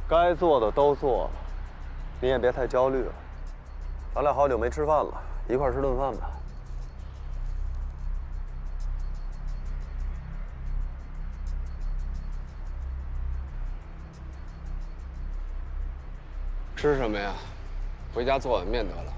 该做的都做了，你也别太焦虑了。咱俩好久没吃饭了，一块吃顿饭吧。吃什么呀？回家做碗面得了。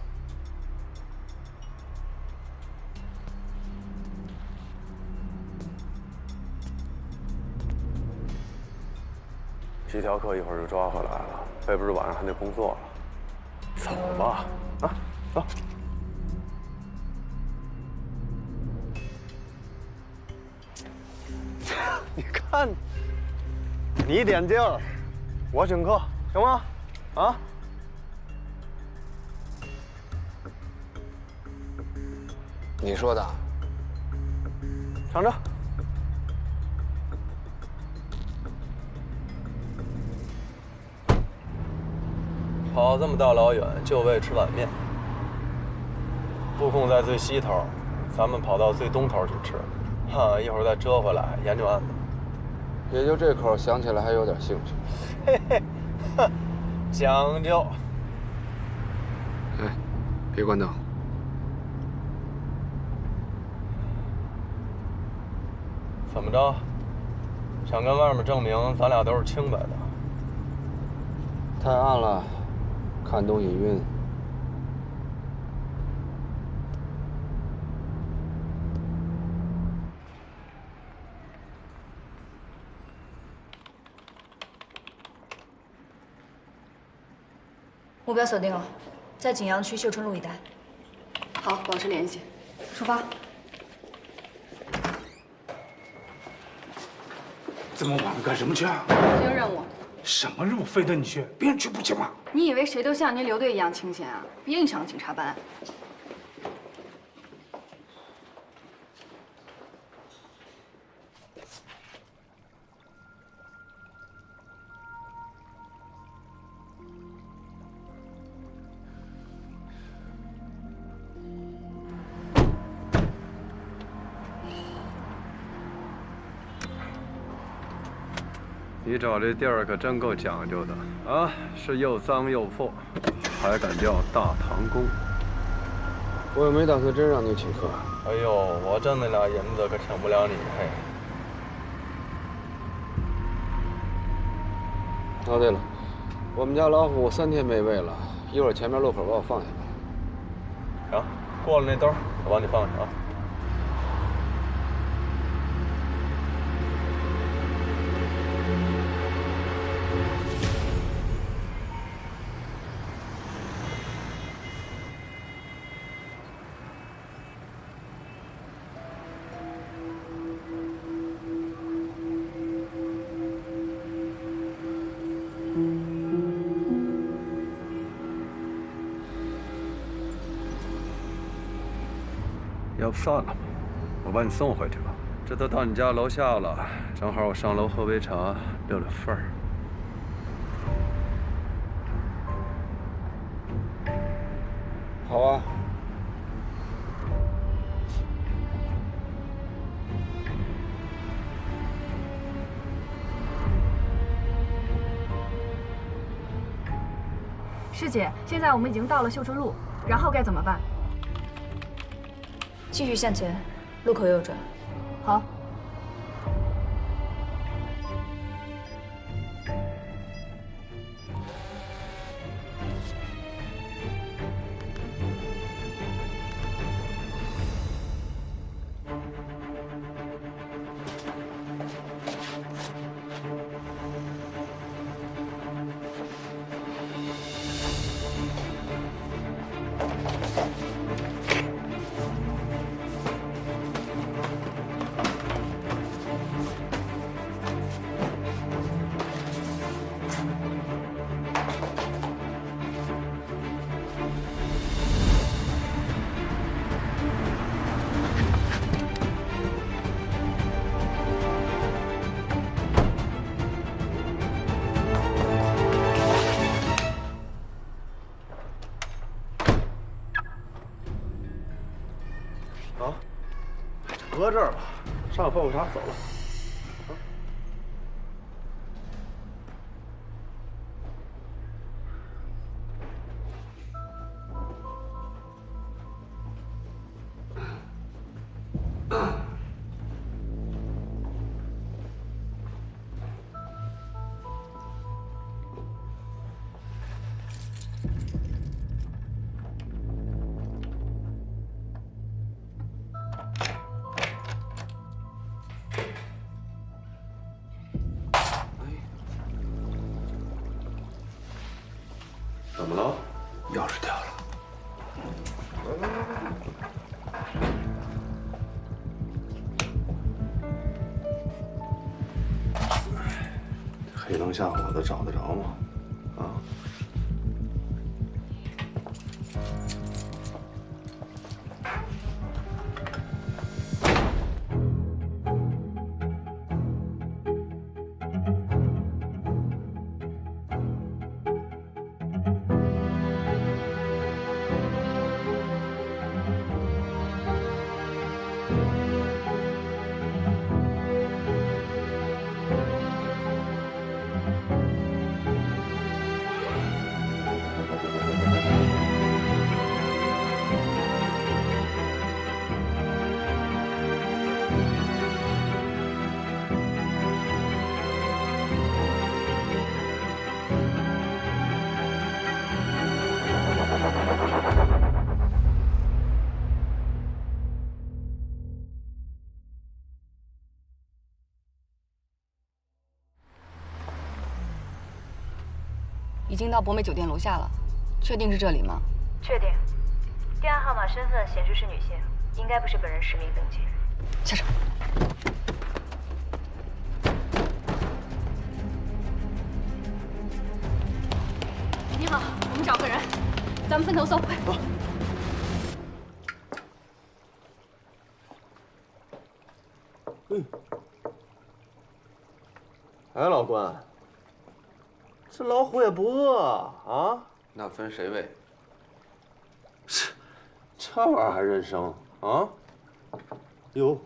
皮条客一会儿就抓回来了，背不是晚上还得工作了。走吧，啊，走。你看，你点劲儿，我请客，行吗？啊？你说的。尝尝。跑这么大老远就为吃碗面，布控在最西头，咱们跑到最东头去吃，哈，一会儿再折回来研究案子。也就这口想起来还有点兴趣。嘿嘿，哼，讲究。哎，别关灯。怎么着？想跟外面证明咱俩都是清白的？太暗了。看东西晕。目标锁定了，在景阳区秀春路一带。好，保持联系，出发。这么晚了干什么去啊？执行任务。什么任务非得你去？别人去不行吗？你以为谁都像您刘队一样清闲啊？别影响警察办案。你找这地儿可真够讲究的啊！是又脏又破，还敢叫大唐宫？我也没打算真让你请客。哎呦，我挣那俩银子可请不了你嘿。哦，对了，我们家老虎3天没喂了，一会儿前面路口把我放下吧。行，过了那兜，我把你放下啊。要不算了吧，我把你送回去吧。这都到你家楼下了，正好我上楼喝杯茶，溜溜份儿。好啊。师姐，现在我们已经到了秀春路，然后该怎么办？继续向前，路口右转。好。啊，就搁这儿吧，上喝口茶，走了。么了？钥匙掉了。黑灯瞎火的找得着吗？啊？已经到博美酒店楼下了，确定是这里吗？确定。电话号码身份显示是女性，应该不是本人实名登记。下车。你好，我们找个人，咱们分头搜。快。走。哎，老关，这老虎也不饿啊？那分谁喂？这玩意儿还认生啊？哟，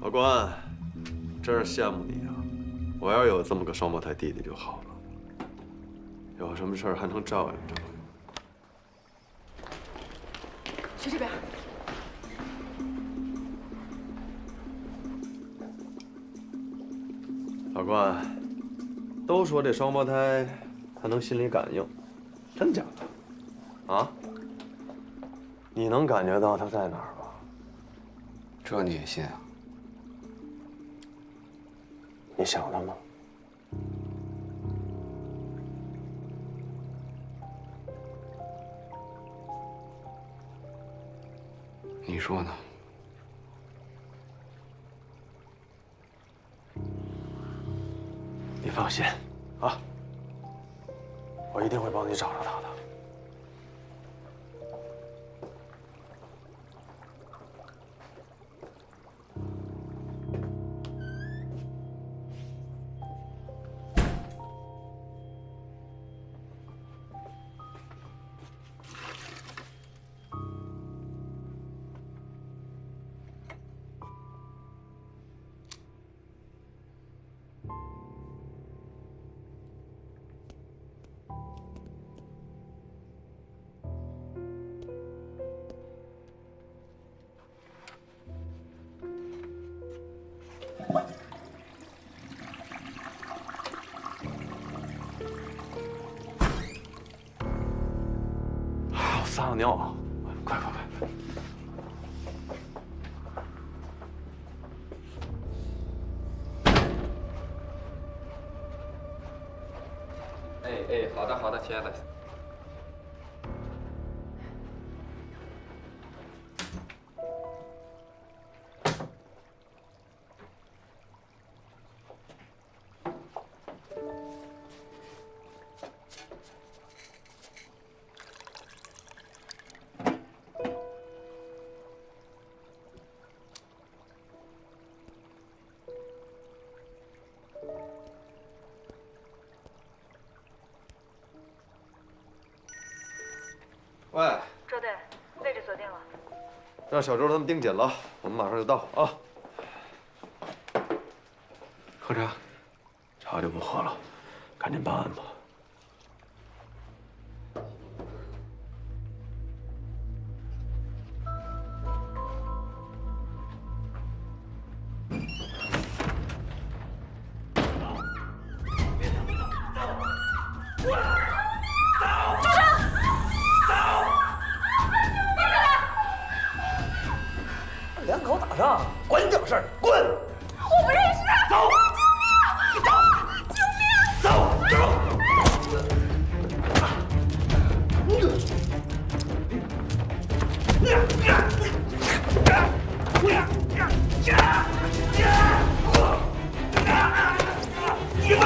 老关，真是羡慕你啊！我要有这么个双胞胎弟弟就好了，有什么事儿还能照应照应。去这边。老关，都说这双胞胎还能心理感应，真假的？啊？你能感觉到他在哪儿吧？这你也信啊？你想他吗？你说呢？你放心，啊，我一定会帮你找着他的。撒个尿啊！快快快！哎，好的好的，亲爱的。喂，周队，位置锁定了。让小周他们盯紧了，我们马上就到啊。喝茶，茶就不喝了，赶紧办案吧。两口打仗，管你屌事儿，滚！我不认识他！走！救命！走！别动！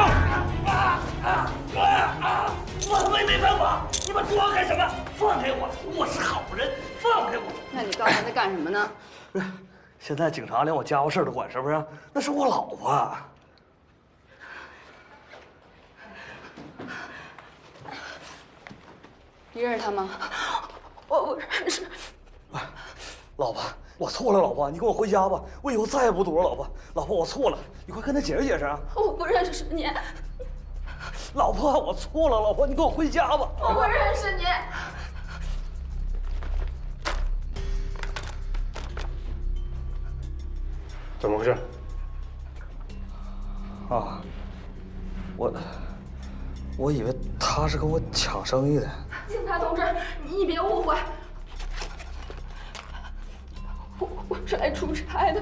我没办法，你们抓我干什么？放开我！我是好人，放开我！那你刚才在干什么呢？现在警察连我家伙事儿都管，是不是？那是我老婆。你认识他吗？我不认识。老婆，我错了，老婆，你跟我回家吧，我以后再也不赌了，老婆。老婆，我错了，你快跟他解释解释啊！我不认识你。老婆，我错了，老婆，你跟我回家吧。我不认识你。怎么回事？啊，我以为他是跟我抢生意的。警察同志，你别误会，我是来出差的。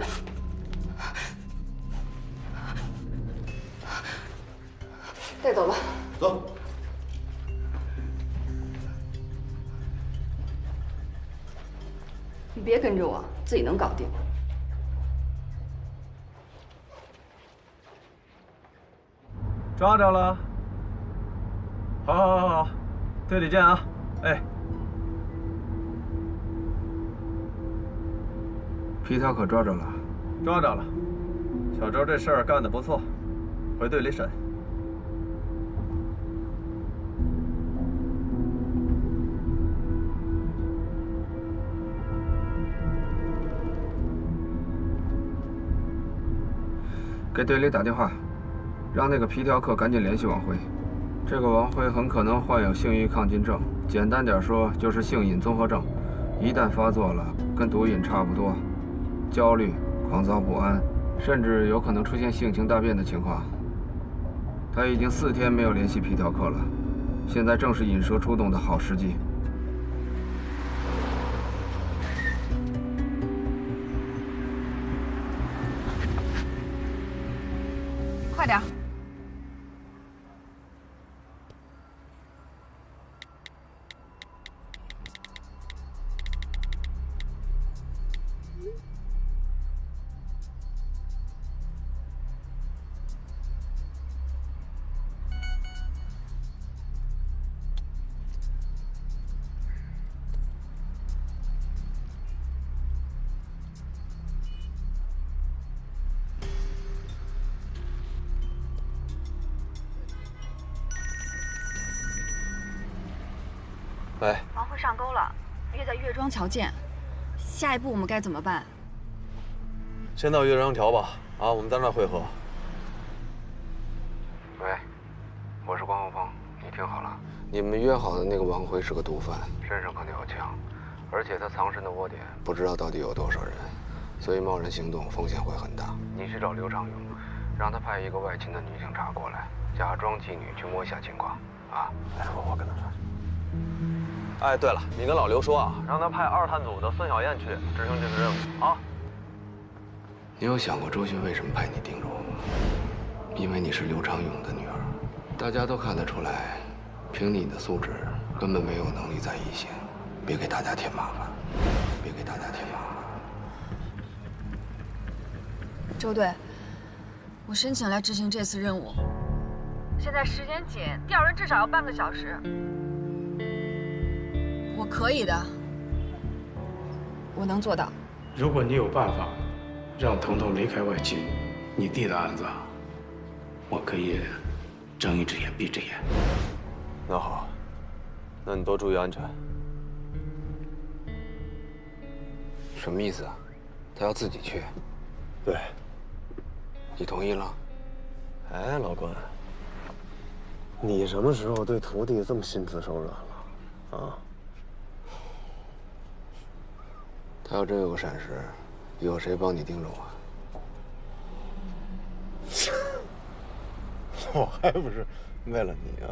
带走吧。走。你别跟着我，自己能搞定。抓着了。好，队里见啊！哎。皮条可抓着了，抓着了。小周这事儿干得不错，回队里审。给队里打电话，让那个皮条客赶紧联系王辉。这个王辉很可能患有性欲亢进症，简单点说就是性瘾综合症。一旦发作了，跟毒瘾差不多，焦虑、狂躁不安，甚至有可能出现性情大变的情况。他已经4天没有联系皮条客了，现在正是引蛇出洞的好时机。快点！喂，王辉上钩了，约在岳庄桥见。下一步我们该怎么办？先到岳庄桥吧。啊，我们在那儿会合。喂，我是关浩峰，你听好了，你们约好的那个王辉是个毒贩，身上肯定有枪，而且他藏身的窝点不知道到底有多少人，所以贸然行动风险会很大。你去找刘长勇，让他派一个外勤的女警察过来，假装妓女去摸一下情况啊。哎，我跟他说。哎，对了，你跟老刘说啊，让他派2探组的孙小燕去执行这个任务啊。你有想过周迅为什么派你盯着我吗？因为你是刘长勇的女儿，大家都看得出来，凭你的素质根本没有能力在一线，别给大家添麻烦，别给大家添麻烦。周队，我申请来执行这次任务。现在时间紧，调人至少要半个小时。我可以的，我能做到。如果你有办法让彤彤离开外勤，你弟的案子，我可以睁一只眼闭一只眼。那好，那你多注意安全。什么意思啊？他要自己去？对。你同意了？哎，老关，你什么时候对徒弟这么心慈手软了？啊？他要真有个闪失，有谁帮你盯着我？我还不是为了你啊！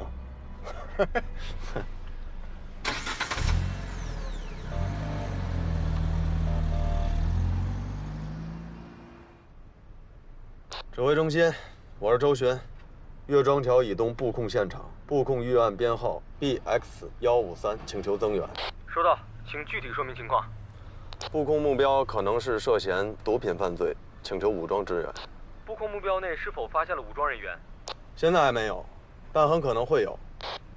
指挥中心，我是周巡，岳庄桥以东布控现场，布控预案编号 BX153，请求增援。收到，请具体说明情况。布控目标可能是涉嫌毒品犯罪，请求武装支援。布控目标内是否发现了武装人员？现在还没有，但很可能会有。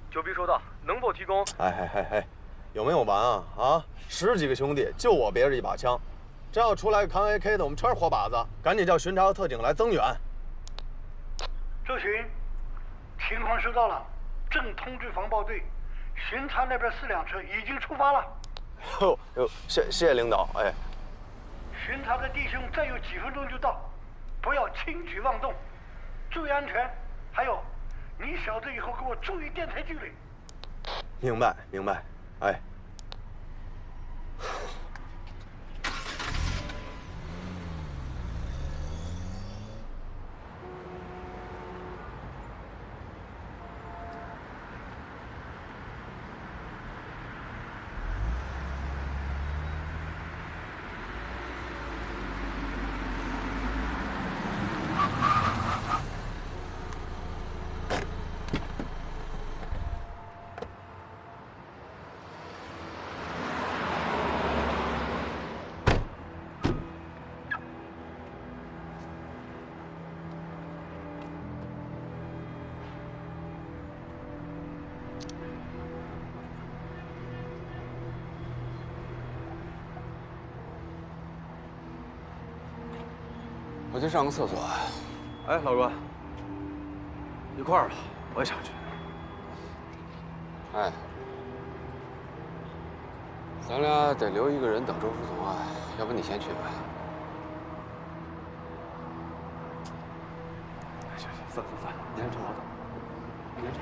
九逼收到，能否提供？哎，有没有完啊？啊，10几个兄弟，就我别着一把枪，真要出来个扛 AK 的，我们全是活靶子。赶紧叫巡查和特警来增援。周巡，情况收到了，正通知防暴队，巡查那边4辆车已经出发了。哟，谢谢领导。哎，巡查的弟兄再有几分钟就到，不要轻举妄动，注意安全。还有，你小子以后给我注意电台纪律。明白。哎。我去上个厕所。哎，老关，一块儿吧，我也想去。哎，咱俩得留一个人等周书从啊，要不你先去吧。行，算，你先趁我走，你先趁。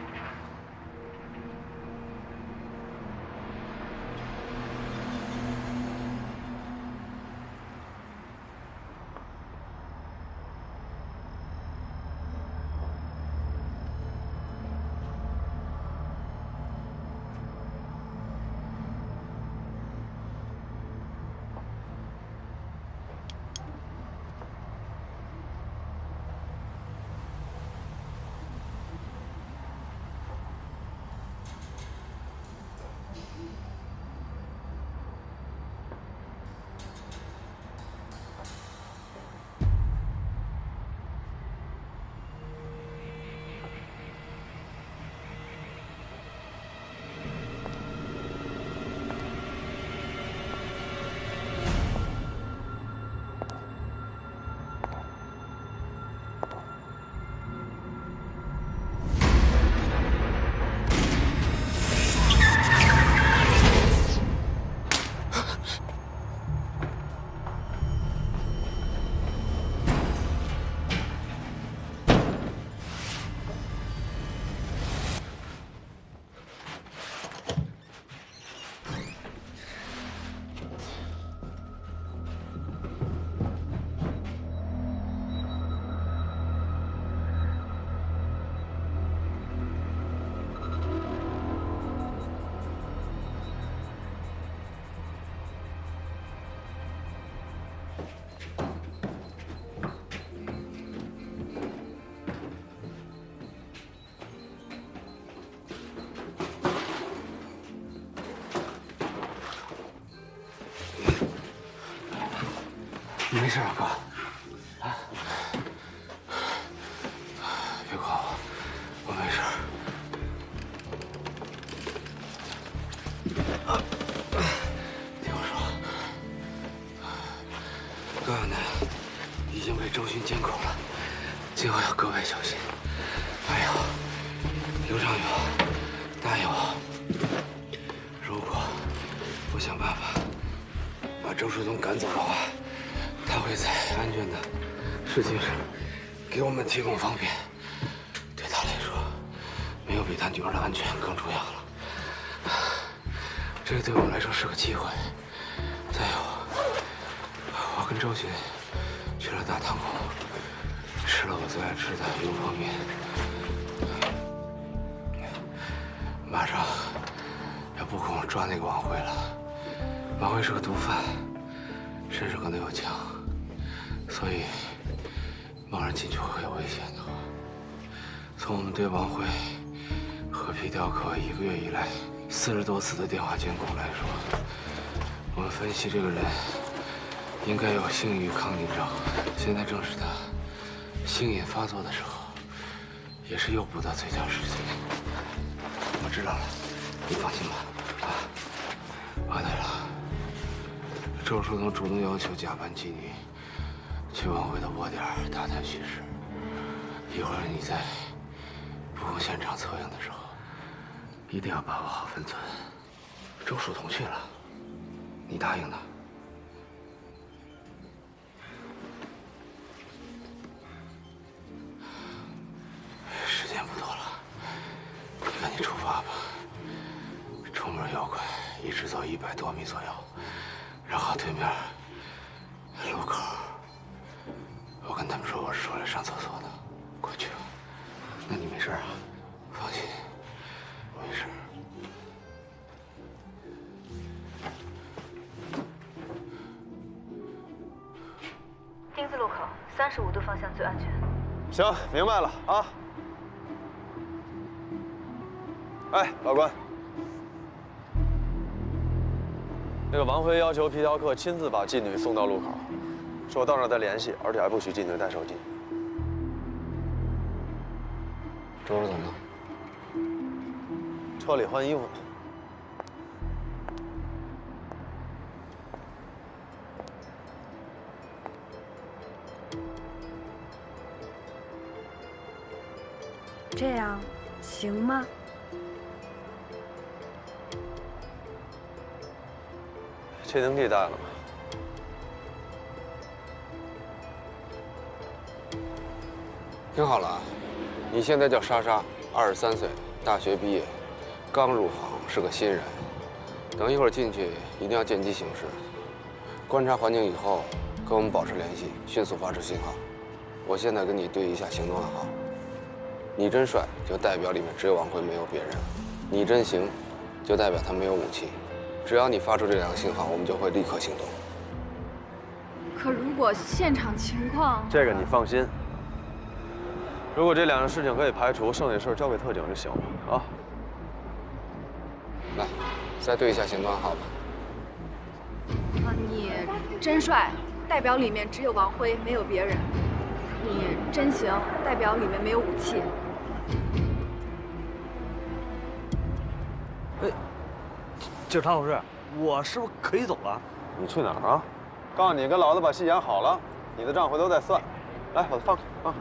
你没事啊，哥？啊？别管我没事。听我说，哥哥呢已经被周巡监控了，今后要格外小心。还有，刘畅友，答应我，如果不想办法把周树东赶走的话，他会在安全的事情上给我们提供方便。对他来说，没有比他女儿的安全更重要了。这个对我们来说是个机会。再有，我跟周巡去了大堂口，吃了我最爱吃的油泼面。马上要布控抓那个王辉了。王辉是个毒贩，身上可能有枪，所以贸然进去会有危险的。从我们对王辉和皮条客1个月以来40多次的电话监控来说，我们分析这个人应该有性欲亢进症，现在正是他性瘾发作的时候，也是诱捕的最佳时机。我知道了，你放心吧。啊，对了，周树东主动要求假扮妓女去王辉的窝点打探虚实。一会儿你在布控现场测样的时候，一定要把握好分寸。周树彤去了，你答应的。时间不多了，你赶紧出发吧。出门要快，一直走100多米左右，然后对面路口，我跟他们说我是出来上厕所的，快去吧。那你没事啊？放心，没事。丁字路口35度方向最安全。行，明白了啊。哎，老关，那个王辉要求皮条客亲自把妓女送到路口，说到那儿再联系，而且还不许妓女带手机。周叔怎么了？车里换衣服呢。这样行吗？窃听器带了吗？听好了啊，你现在叫莎莎，23岁，大学毕业，刚入行，是个新人。等一会儿进去一定要见机行事，观察环境以后，跟我们保持联系，迅速发出信号。我现在跟你对一下行动暗号。你真帅，就代表里面只有王辉，没有别人；你真行，就代表他没有武器。只要你发出这2个信号，我们就会立刻行动。可如果现场情况……这个你放心。如果这2个事情可以排除，剩下事交给特警就行了啊。来，再对一下行动暗号吧。你真帅，代表里面只有王辉，没有别人；你真行，代表里面没有武器。哎，警察同志，我是不是可以走了？你去哪儿啊？告诉你，跟老子把戏演好了，你的账回头再算。来，把他放开啊！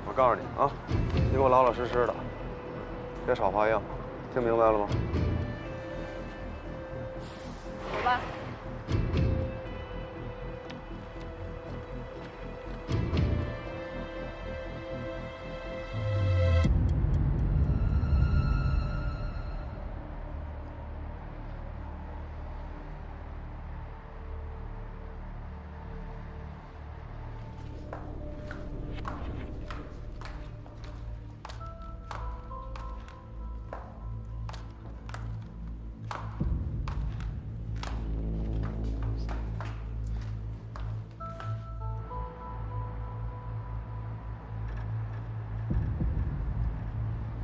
我告诉你啊，你给我老老实实的，别耍花样，听明白了吗？走吧。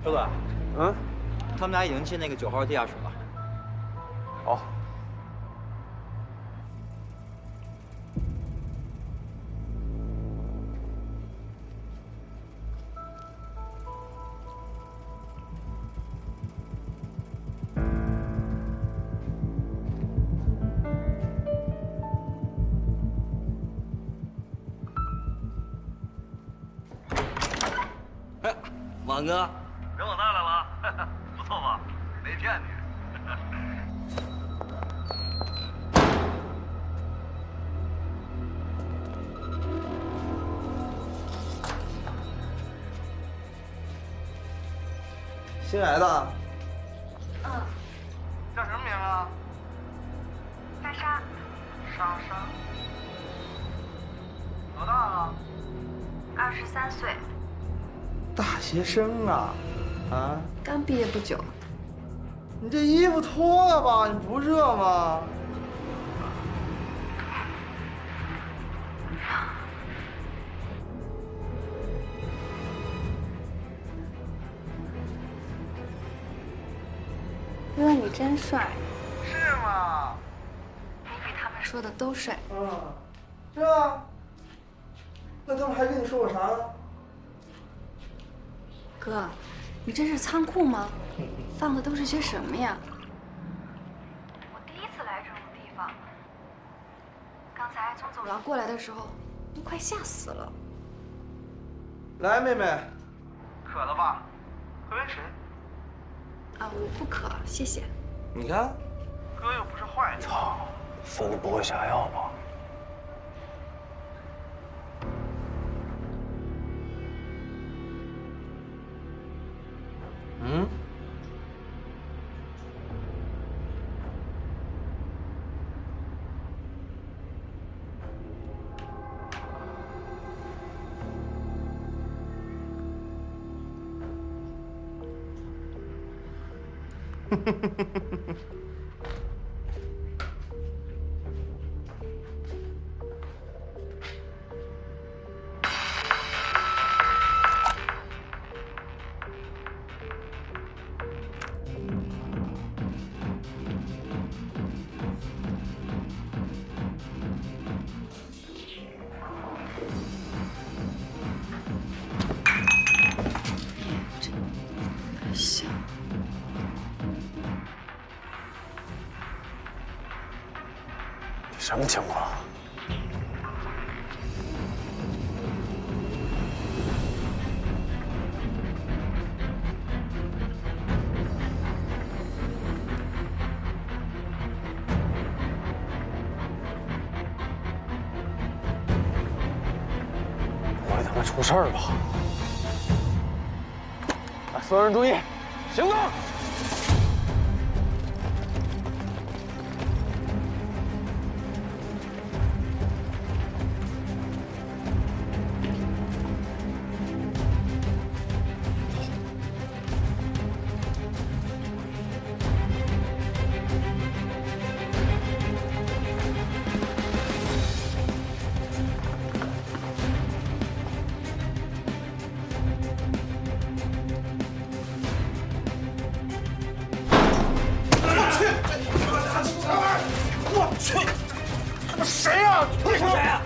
周队，嗯，他们俩已经进那个9号地下室了。好。哎，王哥。人我带来了，不错吧？没骗你。新来的。嗯。叫什么名啊？莎莎。莎莎。多大了？23岁。大学生啊？啊？刚毕业不久。你这衣服脱了吧，你不热吗？哥，你真帅。是吗？你比他们说的都帅。是啊。那他们还跟你说我啥呢？哥，你这是仓库吗？放的都是些什么呀？我第一次来这种地方，刚才从走廊过来的时候，都快吓死了。来，妹妹，渴了吧？喝杯水。啊，我不渴，谢谢。你看，哥又不是坏人。操，疯子不会下药吧？嗯？香。什么情况？不会他妈出事儿吧？来，所有人注意，行动！我去！他妈谁呀？你是谁呀？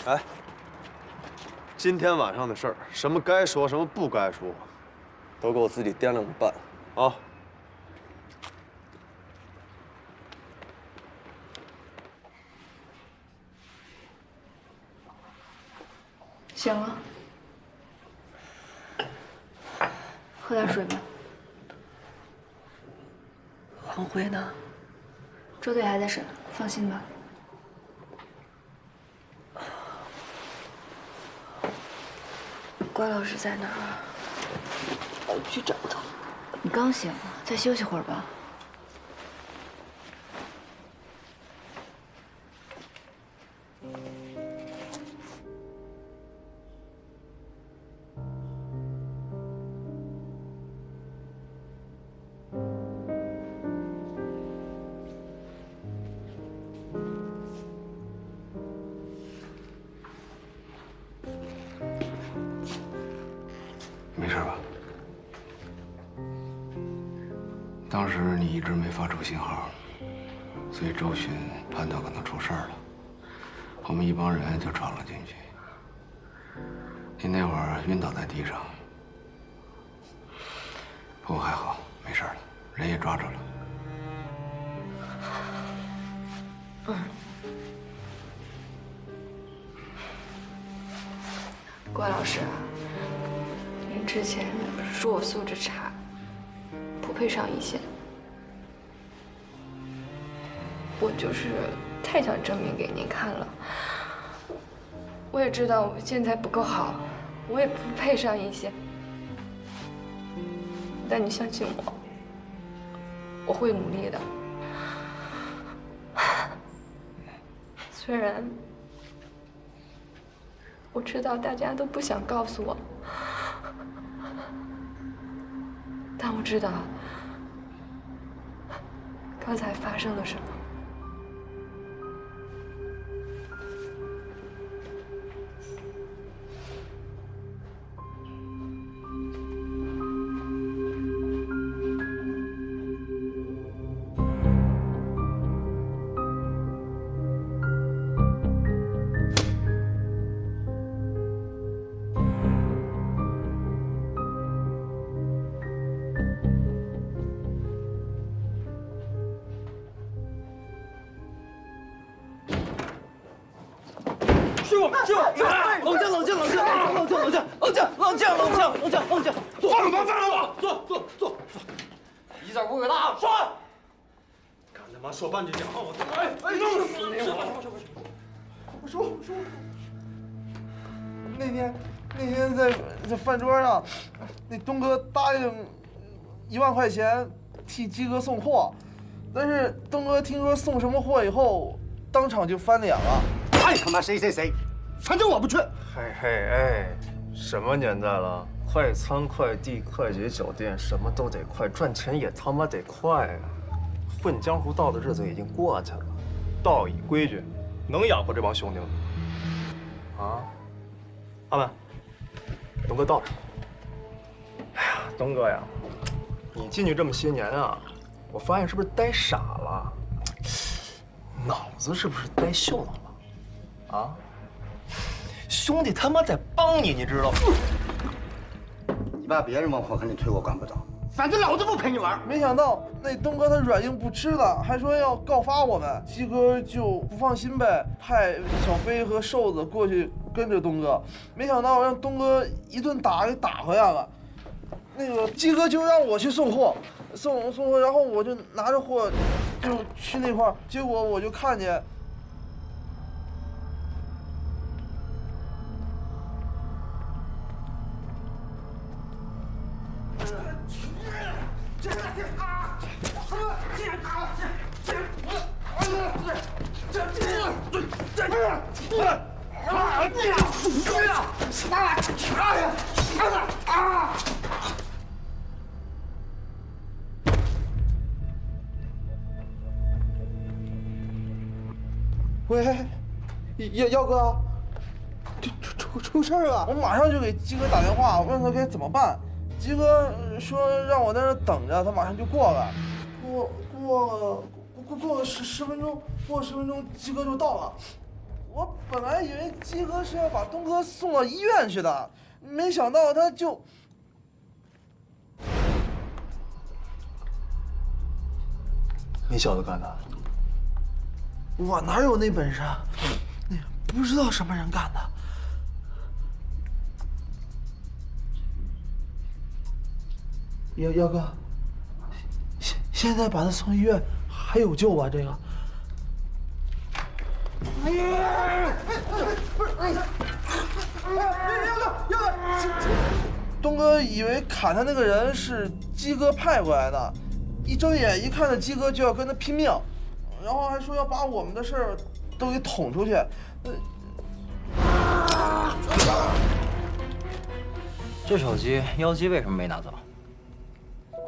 哎，今天晚上的事儿，什么该说，什么不该说，都给我自己掂量着办啊！醒了，喝点水吧。王辉呢？周队还在审，放心吧。关老师在哪儿啊？我去找他。你刚醒，再休息会儿吧。没事吧？当时你一直没发出信号，所以周巡判断可能出事儿了。我们一帮人就闯了进去。你那会儿晕倒在地上，不过还好，没事了，人也抓住了。关老师，您之前说我素质差，不配上一线。我就是太想证明给您看了。我也知道我现在不够好，我也不配上一线。但你相信我，我会努力的。虽然我知道大家都不想告诉我，但我知道刚才发生了什么。师傅，冷静，放了我，坐，一点不伟大，说。敢他妈说半句假话，我弄死你！我说，那天在饭桌上，那东哥答应1万块钱替鸡哥送货，但是东哥听说送什么货以后，当场就翻脸了。爱他妈谁，反正我不去。哎，什么年代了？快餐、快递、快捷酒店，什么都得快，赚钱也他妈得快啊！混江湖道的日子已经过去了，道义规矩能养活这帮兄弟吗？啊，阿文，东哥到这。哎呀，东哥呀，你进去这么些年啊，我发现是不是呆傻了？脑子是不是呆秀了？啊，兄弟他妈在帮你，你知道吗？你把别人往火坑里推，我管不着。反正老子不陪你玩。没想到那东哥他软硬不吃的，还说要告发我们。鸡哥就不放心呗，派小飞和瘦子过去跟着东哥，没想到让东哥一顿打给打回来了。那个鸡哥就让我去送货，送货，然后我就拿着货就去那块儿，结果我就看见。喂，耀哥，出事儿了！我马上就给鸡哥打电话，问他该怎么办。鸡哥说让我在那等着，他马上就过来。过了10分钟，鸡哥就到了。我本来以为鸡哥是要把东哥送到医院去的，没想到他就……你小子干的？我哪有那本事啊？那不知道什么人干的。耀哥，现在把他送医院还有救吧？这个。耀哥，东哥以为砍他那个人是鸡哥派过来的，一睁眼一看到鸡哥就要跟他拼命，然后还说要把我们的事儿都给捅出去。这手机妖姬为什么没拿走？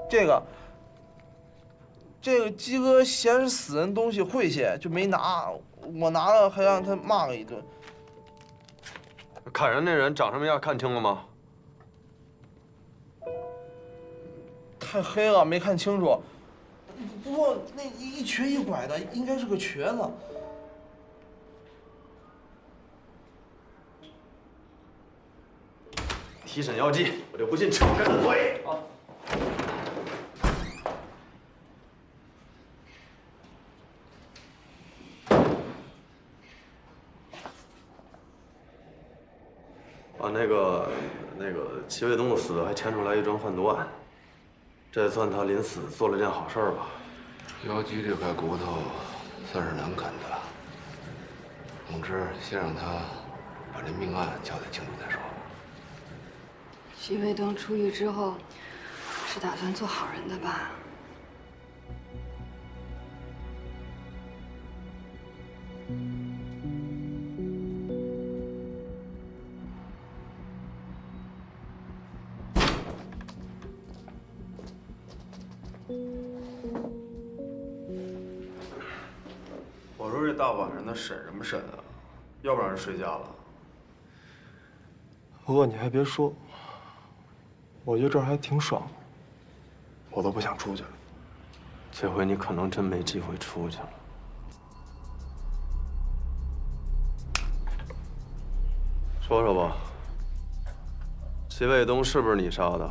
这个鸡哥嫌是死人东西晦气，就没拿。我拿了还让他骂了一顿。砍人那人长什么样看清了吗？太黑了，没看清楚。不过那一瘸一拐的，应该是个瘸子。提审要记，我就不信扯开的嘴。啊！那个齐卫东的死还牵出来一桩贩毒案，这算他临死做了件好事吧？腰肌这块骨头算是难啃的。总之，先让他把这命案交代清楚再说。齐卫东出狱之后，是打算做好人的吧？我说这大晚上的审什么审啊？要不让人睡觉了？不过你还别说，我觉得这儿还挺爽的，我都不想出去了。这回你可能真没机会出去了。说说吧，齐卫东是不是你杀的？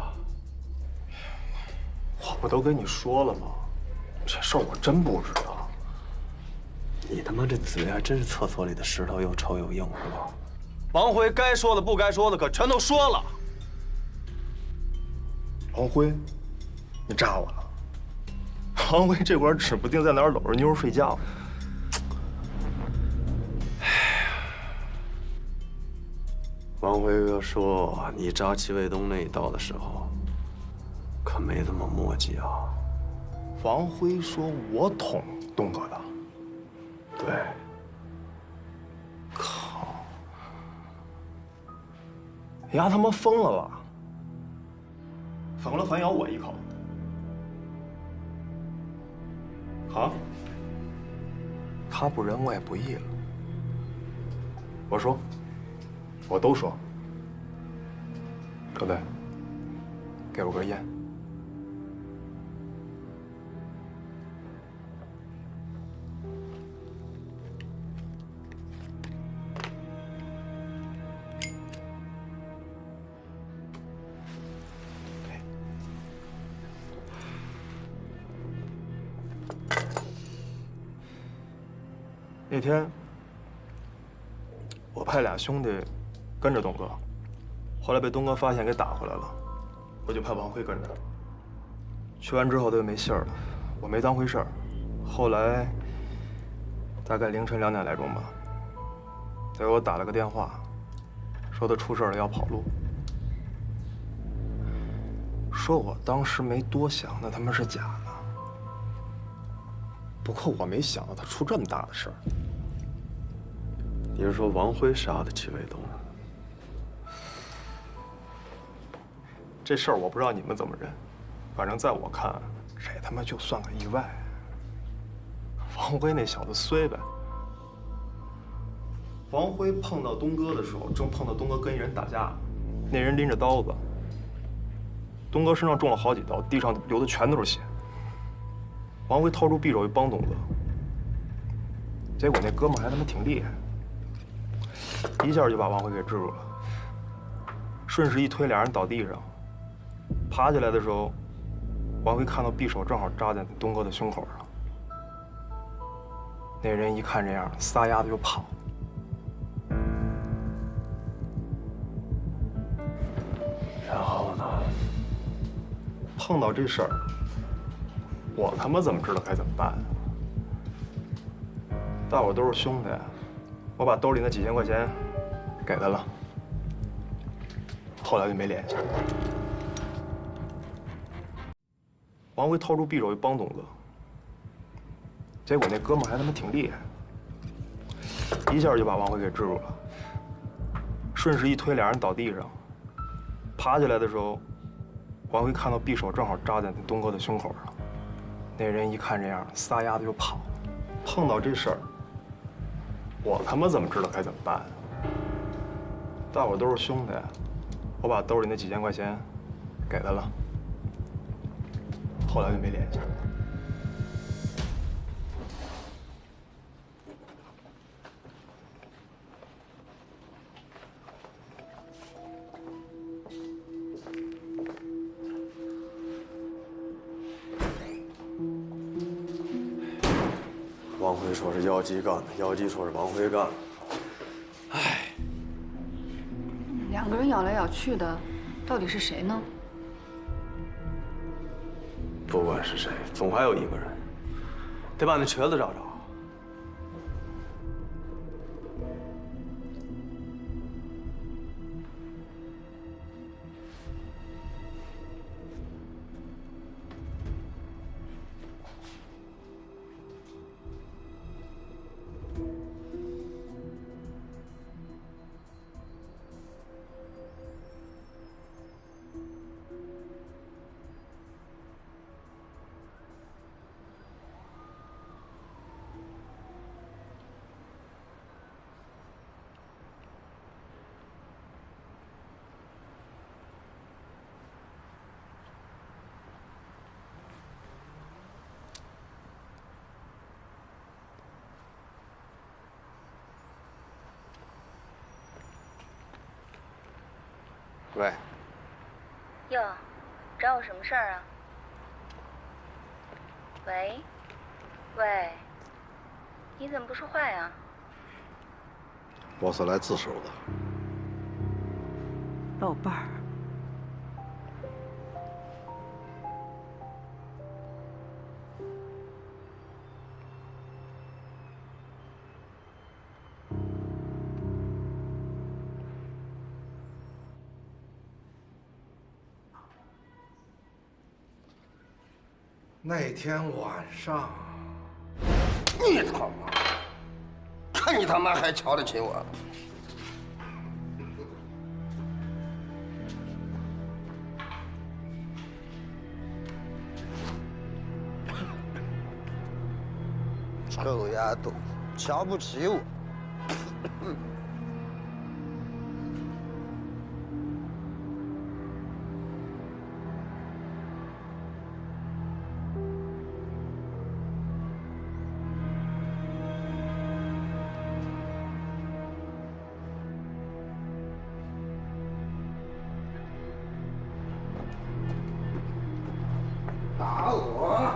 我不都跟你说了吗？这事儿我真不知道。你他妈这嘴还真是厕所里的石头，又臭又硬，是吧？王辉该说的不该说的可全都说了。王辉，你炸我了！王辉这会儿指不定在哪儿搂着妞睡觉。王辉哥说你扎齐卫东那一刀的时候，可没这么墨迹啊。王辉说我捅东哥的。对。靠！丫他妈疯了吧？反过来反咬我一口。好。他不仁，我也不义了。我说，我都说。周队，给我根烟。那天，我派俩兄弟跟着东哥，后来被东哥发现给打回来了，我就派王辉跟着。去完之后他就没信儿了，我没当回事儿。后来，大概凌晨2点来钟吧，他给我打了个电话，说他出事了要跑路，说我当时没多想，那他妈是假的。不过我没想到他出这么大的事儿。你是说王辉杀的齐卫东？这事儿我不知道你们怎么认，反正在我看，这他妈就算个意外。王辉那小子衰呗。王辉碰到东哥的时候，正碰到东哥跟一人打架，那人拎着刀子，东哥身上中了好几刀，地上流的全都是血。王辉掏出匕首一帮东哥，结果那哥们儿还他妈挺厉害，一下就把王辉给制住了。顺势一推，俩人倒地上，爬起来的时候，王辉看到匕首正好扎在东哥的胸口上。那人一看这样，撒丫子就跑。然后呢？碰到这事儿，我他妈怎么知道该怎么办啊？大伙都是兄弟，我把兜里那几千块钱给他了，后来就没联系。王辉掏出匕首一帮东哥，结果那哥们儿还他妈挺厉害，一下就把王辉给制住了。顺势一推，俩人倒地上，爬起来的时候，王辉看到匕首正好扎在东哥的胸口上。那人一看这样，撒丫子就跑。碰到这事儿，我他妈怎么知道该怎么办啊？大伙都是兄弟，我把兜里那几千块钱给他了，后来就没联系。王辉说是姚姬干的，姚姬说是王辉干的。唉，两个人咬来咬去的，到底是谁呢？不管是谁，总还有一个人，得把那瘸子找着。喂，哟，找我什么事儿啊？喂，喂，你怎么不说话呀？我是来自首的，宝贝儿。那天晚上，你他妈，看你他妈还瞧得起我！臭丫头，瞧不起我！打我！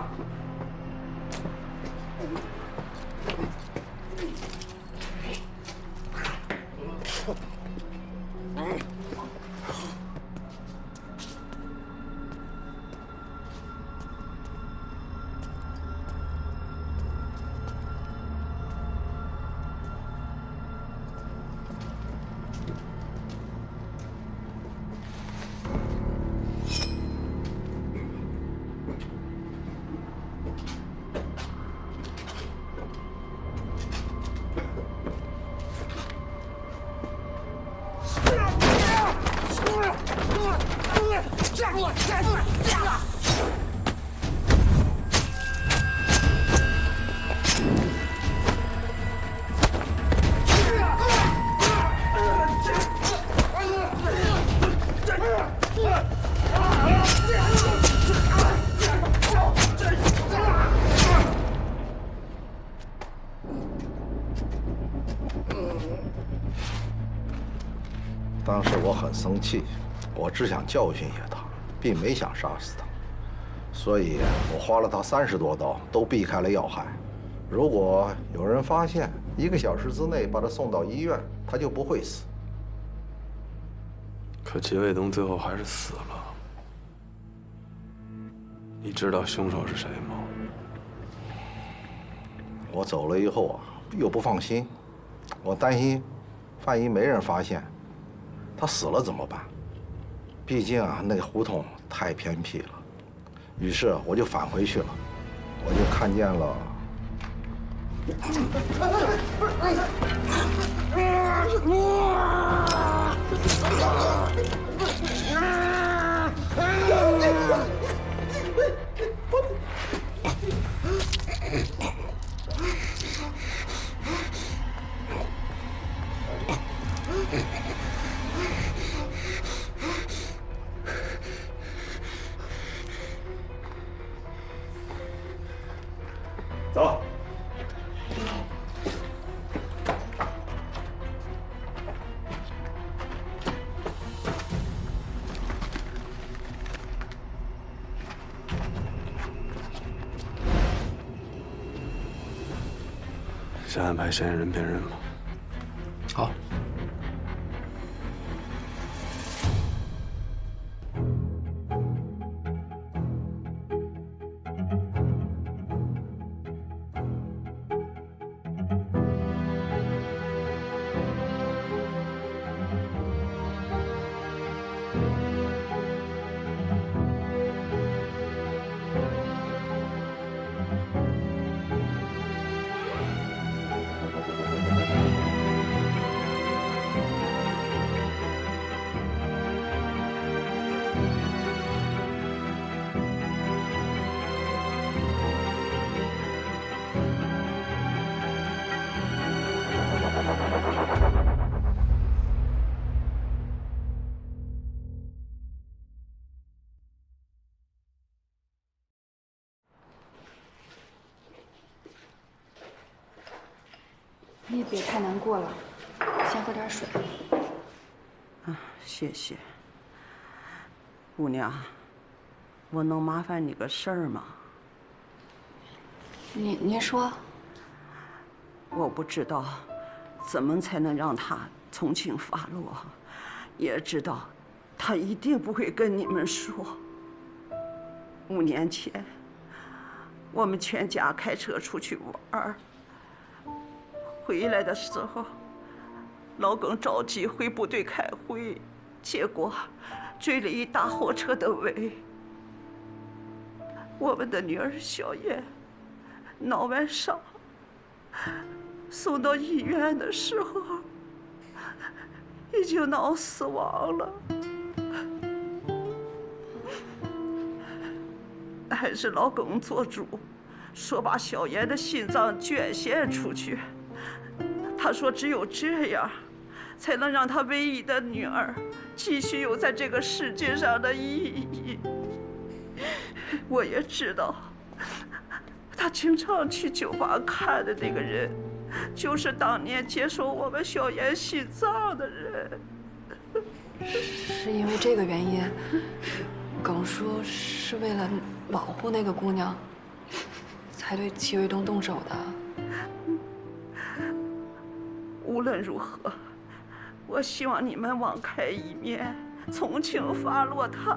当时我很生气，我只想教训一下他，并没想杀死他，所以我划了他30多刀，都避开了要害。如果有人发现，1个小时之内把他送到医院，他就不会死。可杰卫东最后还是死了。你知道凶手是谁吗？我走了以后啊，又不放心，我担心，万一没人发现，他死了怎么办？毕竟啊，那个胡同太偏僻了。于是我就返回去了，我就看见了。走。先安排嫌疑人辨认吧。好。你也别太难过了，先喝点水。啊，谢谢。姑娘，我能麻烦你个事儿吗？您说。我不知道怎么才能让他从轻发落，也知道他一定不会跟你们说。5年前，我们全家开车出去玩儿。回来的时候，老耿着急回部队开会，结果追了一大货车的尾。我们的女儿小燕脑外伤，送到医院的时候已经脑死亡了。还是老耿做主，说把小燕的心脏捐献出去。他说只有这样，才能让他唯一的女儿继续有在这个世界上的意义。我也知道，他经常去酒吧看的那个人，就是当年接收我们小燕心脏的人。是因为这个原因，耿叔是为了保护那个姑娘，才对戚卫东动手的。无论如何，我希望你们网开一面，从轻发落他。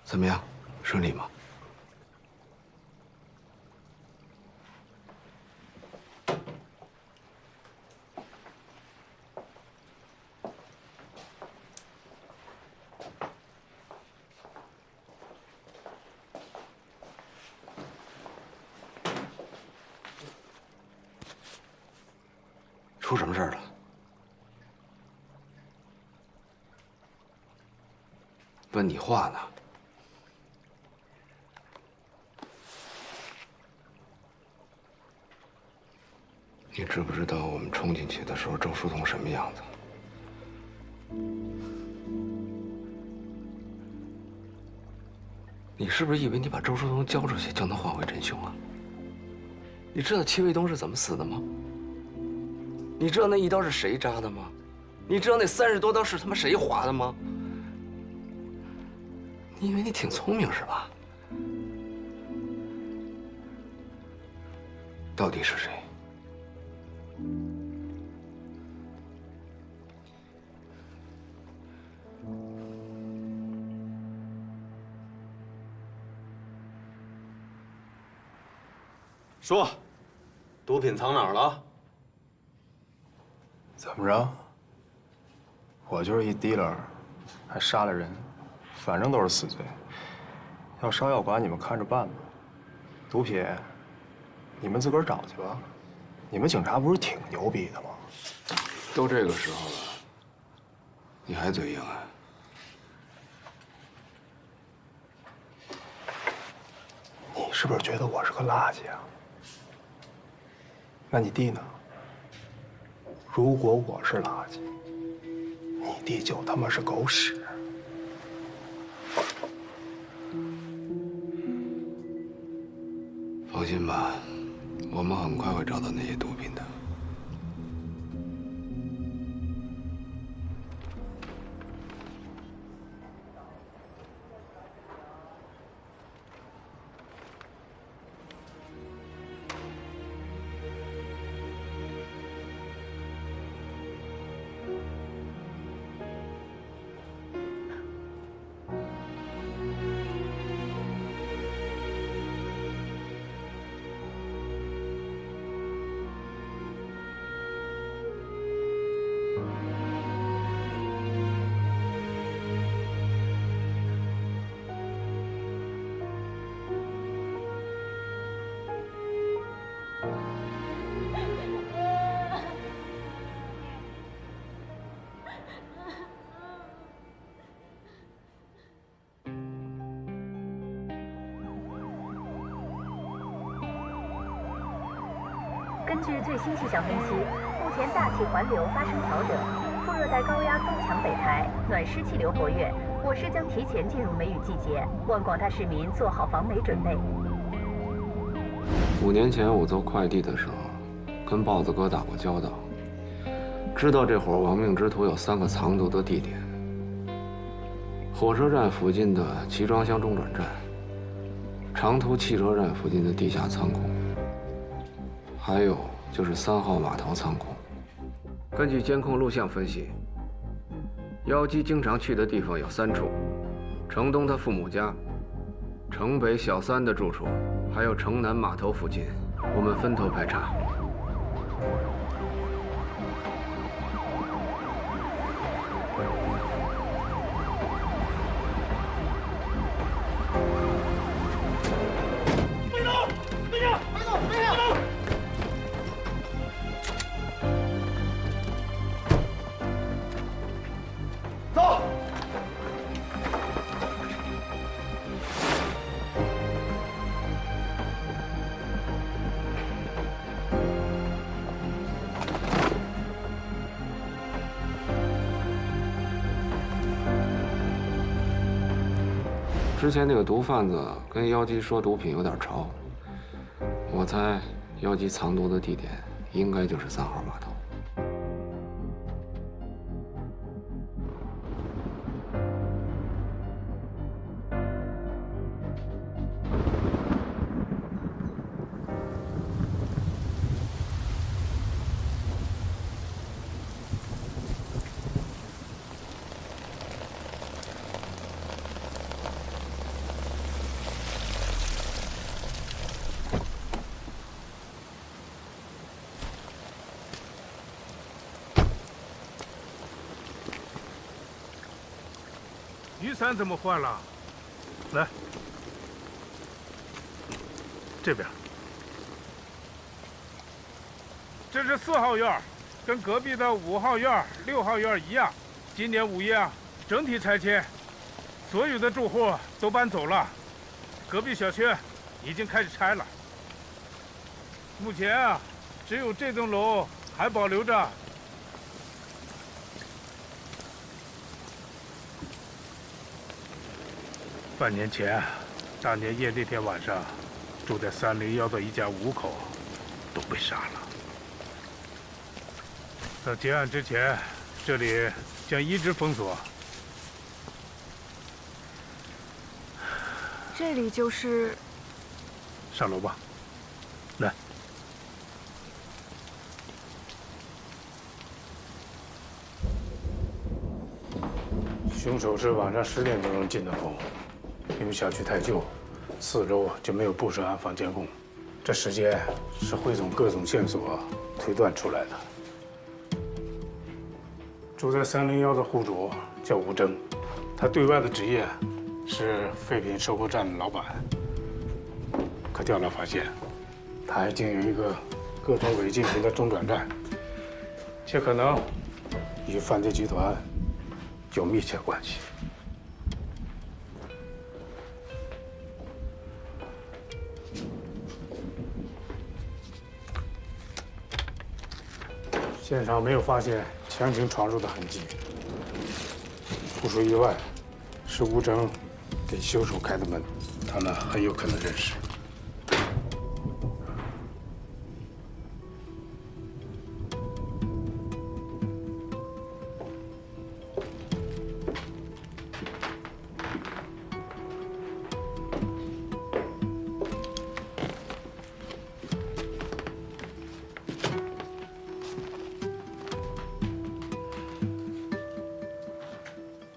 怎么样，顺利吗？出什么事儿了？问你话呢。你知不知道我们冲进去的时候，周书彤什么样子？你是不是以为你把周书彤交出去就能换回真凶啊？你知道戚卫东是怎么死的吗？你知道那一刀是谁扎的吗？你知道那30多刀是他妈谁划的吗？你以为你挺聪明是吧？到底是谁？说，毒品藏哪儿了？怎么着？我就是一 dealer， 还杀了人，反正都是死罪。要烧要剐，你们看着办吧。毒品，你们自个儿找去吧。你们警察不是挺牛逼的吗？都这个时候了，你还嘴硬啊？你是不是觉得我是个垃圾啊？那你弟呢？如果我是垃圾，你弟就他妈是狗屎。放心吧，我们很快会找到那些毒品的。根据最新气象分析，目前大气环流发生调整，副热带高压增强北抬，暖湿气流活跃，我市将提前进入梅雨季节，望广大市民做好防梅准备。5年前我做快递的时候，跟豹子哥打过交道，知道这伙亡命之徒有3个藏毒的地点：火车站附近的集装箱中转站，长途汽车站附近的地下仓库。还有就是3号码头仓库。根据监控录像分析，妖姬经常去的地方有3处：城东他父母家、城北小三的住处，还有城南码头附近。我们分头排查。之前那个毒贩子跟妖姬说毒品有点潮，我猜妖姬藏毒的地点应该就是3号码头。雨伞怎么换了？来，这边。这是4号院，跟隔壁的5号院、6号院一样。今年5月整体拆迁，所有的住户都搬走了，隔壁小区已经开始拆了。目前只有这栋楼还保留着。半年前，大年夜那天晚上，住在301的一家5口都被杀了。在结案之前，这里将一直封锁。这里就是……上楼吧，来。凶手是晚上10点多钟进的屋。因为小区太旧，4周就没有布设安防监控，这时间是汇总各种线索推断出来的。住在301的户主叫吴征，他对外的职业是废品收购站的老板。可调查发现，他还经营一个各种违禁品的中转站，且可能与犯罪集团有密切关系。现场没有发现强行闯入的痕迹，不出意外，是吴征给凶手开的门，他们很有可能认识。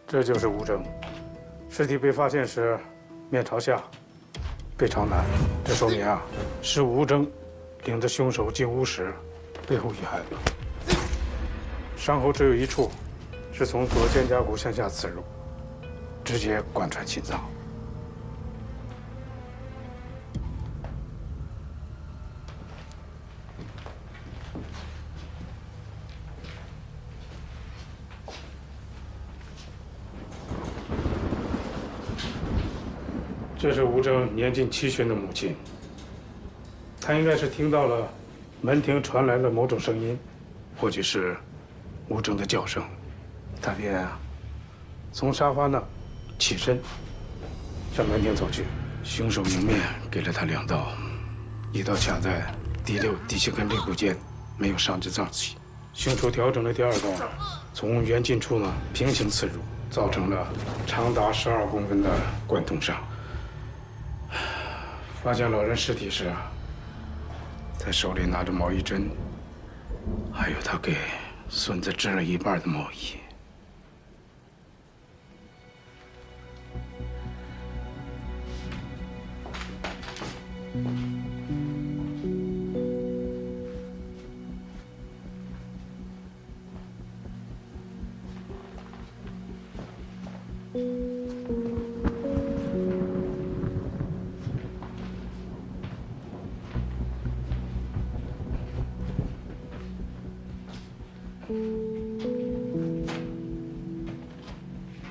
这就是吴征，尸体被发现时面朝下，背朝南，这说明是吴征领着凶手进屋时背后遇害的。伤口只有一处，是从左肩胛骨向下刺入，直接贯穿心脏。这是吴征年近70岁的母亲，她应该是听到了门厅传来了某种声音，或许是吴征的叫声，她便从沙发那起身向门厅走去。凶手迎面给了她2刀，一刀卡在第6、第7根肋骨间，没有伤及脏器。凶手调整了第2刀，从圆颈处呢平行刺入，造成了长达12公分的贯通伤。发现老人尸体时，他手里拿着毛衣针，还有他给孙子织了一半的毛衣。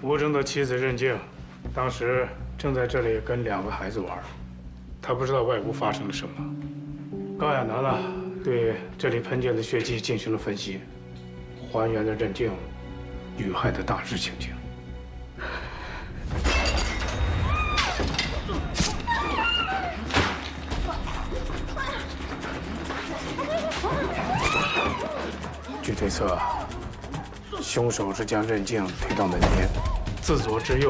吴征的妻子任静，当时正在这里跟2个孩子玩，她不知道外屋发生了什么。高亚楠呢，对这里喷溅的血迹进行了分析，还原了任静遇害的大致情景。据推测，凶手是将任静推到门边，自左至右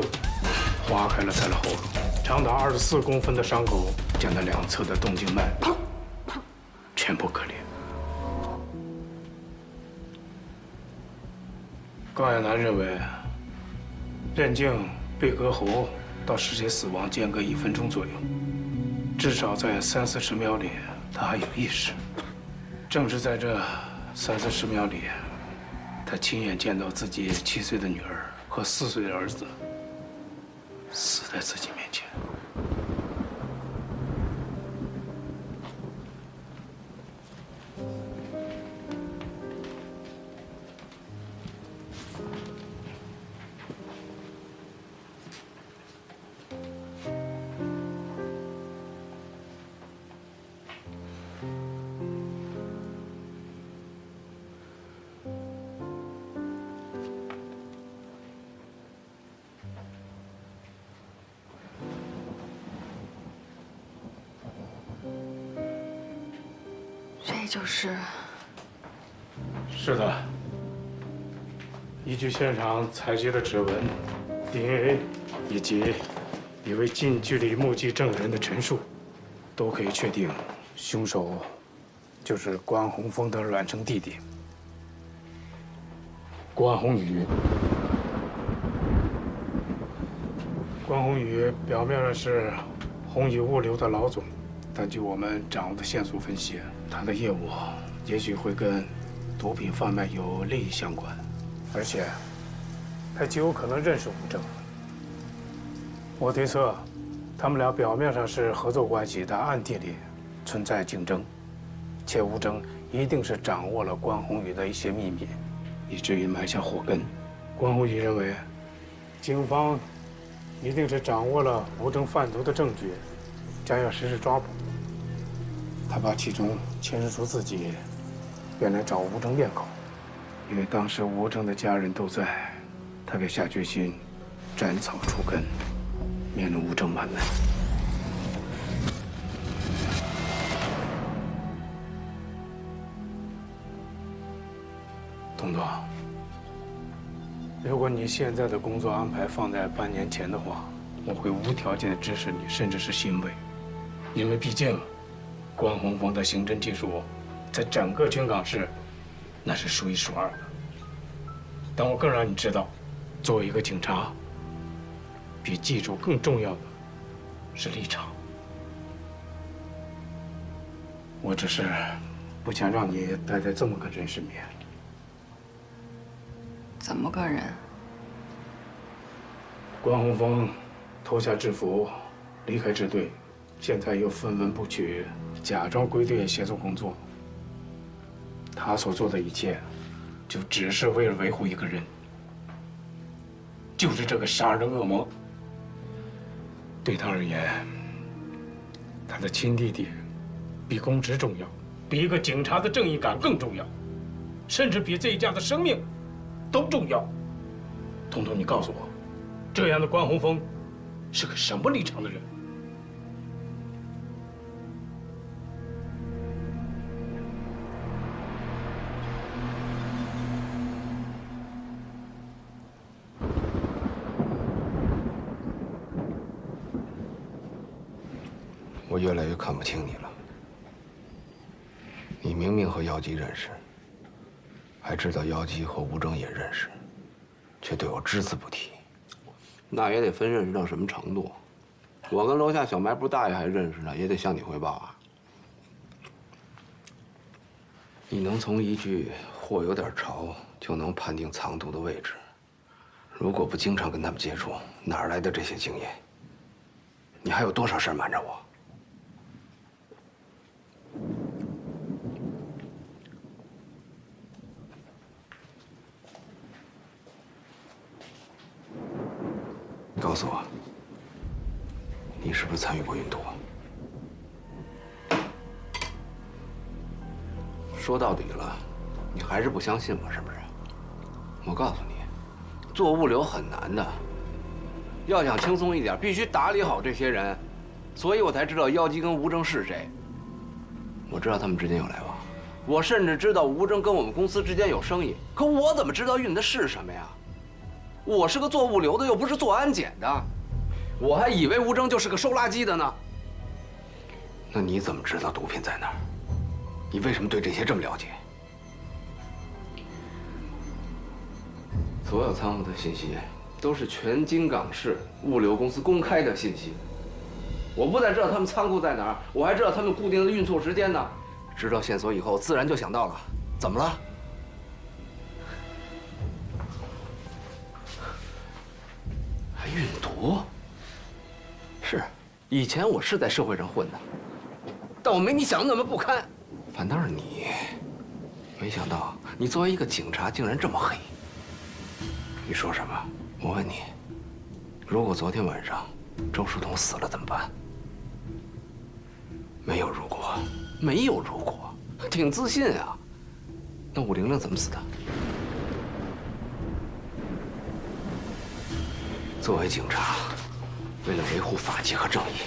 划开了他的喉咙，长达24公分的伤口将他2侧的动静脉全部割裂。高亚楠认为，任静被割喉到尸体死亡间隔1分钟左右，至少在30、40秒里，他还有意识。正是在这30、40秒里，他亲眼见到自己7岁的女儿和4岁的儿子死在自己面前。这就是。是的。依据现场采集的指纹、DNA 以及一位近距离目击证人的陈述，都可以确定，凶手就是关宏峰的孪生弟弟关宏宇。关宏宇表面上是宏宇物流的老总，但据我们掌握的线索分析，他的业务也许会跟毒品贩卖有利益相关，而且他极有可能认识吴征。我推测，他们俩表面上是合作关系，但暗地里存在竞争，且吴征一定是掌握了关宏宇的一些秘密，以至于埋下祸根。关宏宇认为，警方一定是掌握了吴征贩毒的证据，将要实施抓捕。他把其中牵涉出自己便来找吴征练口，因为当时吴征的家人都在，他便下决心斩草除根，免了吴征满门。东东，如果你现在的工作安排放在半年前的话，我会无条件的支持你，甚至是欣慰，因为毕竟关宏峰的刑侦技术在整个军港市那是数一数二的。但我更让你知道，作为一个警察，比技术更重要的是立场。我只是不想让你待在这么个人世面。怎么个人？关宏峰脱下制服，离开支队，现在又分文不取，假装归队协助工作。他所做的一切，就只是为了维护一个人，就是这个杀人恶魔。对他而言，他的亲弟弟比公职重要，比一个警察的正义感更重要，甚至比这一家的生命都重要。彤彤，你告诉我，这样的关宏峰是个什么立场的人？我越来越看不清你了。你明明和姚基认识，还知道姚基和吴征也认识，却对我只字不提。那也得分认识到什么程度。我跟楼下小卖部大爷还认识呢，也得向你汇报啊。你能从一句“货有点潮”就能判定藏毒的位置，如果不经常跟他们接触，哪来的这些经验？你还有多少事儿瞒着我？告诉我，你是不是参与过运毒？说到底了，你还是不相信我，是不是？我告诉你，做物流很难的，要想轻松一点，必须打理好这些人。所以我才知道姚基跟吴征是谁。我知道他们之间有来往，我甚至知道吴征跟我们公司之间有生意。可我怎么知道运的是什么呀？我是个做物流的，又不是做安检的，我还以为吴征就是个收垃圾的呢。那你怎么知道毒品在哪儿？你为什么对这些这么了解？所有仓库的信息都是全京港市物流公司公开的信息。我不但知道他们仓库在哪儿，我还知道他们固定的运错时间呢。知道线索以后，自然就想到了，怎么了？还运毒？是，以前我是在社会上混的，但我没你想的那么不堪。反倒是你，没想到你作为一个警察竟然这么黑。你说什么？我问你，如果昨天晚上周书彤死了怎么办？没有如果，没有如果，挺自信啊。那武玲玲怎么死的？作为警察，为了维护法纪和正义，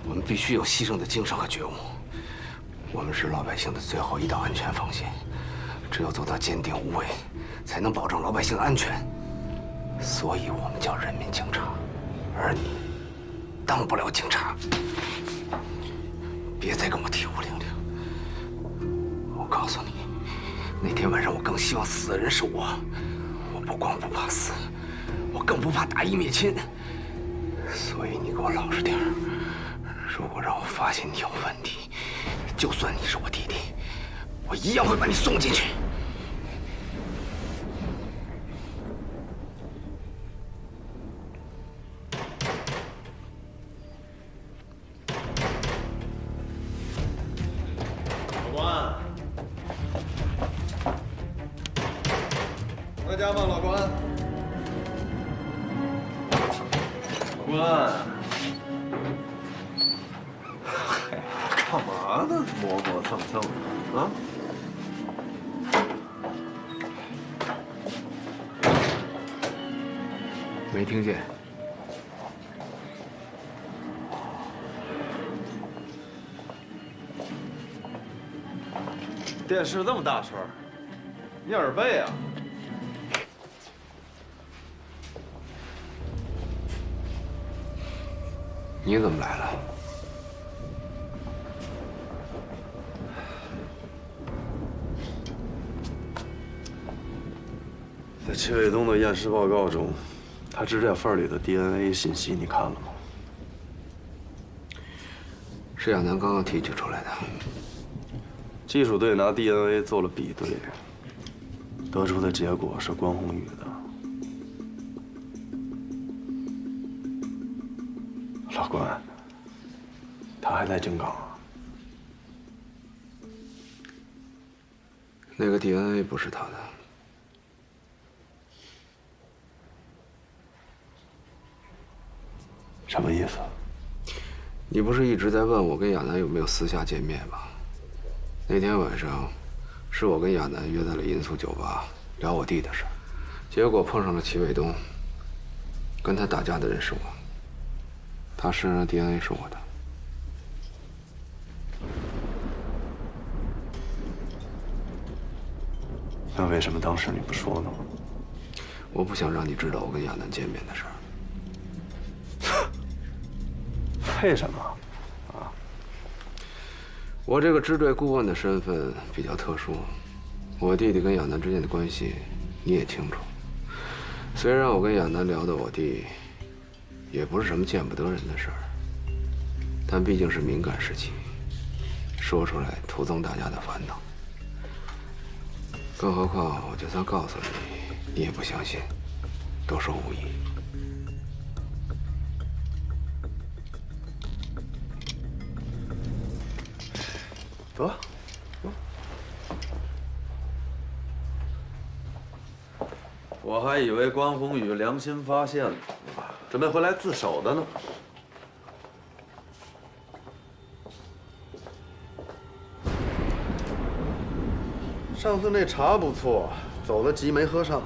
我们必须有牺牲的精神和觉悟。我们是老百姓的最后一道安全防线，只有做到坚定无畏，才能保证老百姓安全。所以我们叫人民警察，而你当不了警察。别再跟我提武玲玲。我告诉你，那天晚上我更希望死的人是我。我不光不怕死，我更不怕打一灭亲。所以你给我老实点儿。如果让我发现你有问题，就算你是我弟弟，我一样会把你送进去。老关，在家吗？老关。老关。 干嘛呢？磨磨蹭蹭的啊！没听见。电视这么大声，你耳背啊？你怎么来了？ 在戚卫东的验尸报告中，他指甲缝里的 DNA 信息你看了吗？是亚楠刚刚提取出来的。技术队拿 DNA 做了比对，得出的结果是关宏宇的。老关，他还在京港啊？那个 DNA 不是他的。 什么意思？你不是一直在问我跟亚楠有没有私下见面吗？那天晚上，是我跟亚楠约在了银宿酒吧聊我弟的事儿，结果碰上了齐卫东。跟他打架的人是我，他身上的 DNA 是我的。那为什么当时你不说呢？我不想让你知道我跟亚楠见面的事儿。 为什么？啊？我这个支队顾问的身份比较特殊，我弟弟跟亚楠之间的关系你也清楚。虽然我跟亚楠聊的我弟，也不是什么见不得人的事儿，但毕竟是敏感时期，说出来徒增大家的烦恼。更何况，我就算告诉你，你也不相信，都是无意。 得，我还以为关宏宇良心发现了，准备回来自首的呢。上次那茶不错，走得急没喝上，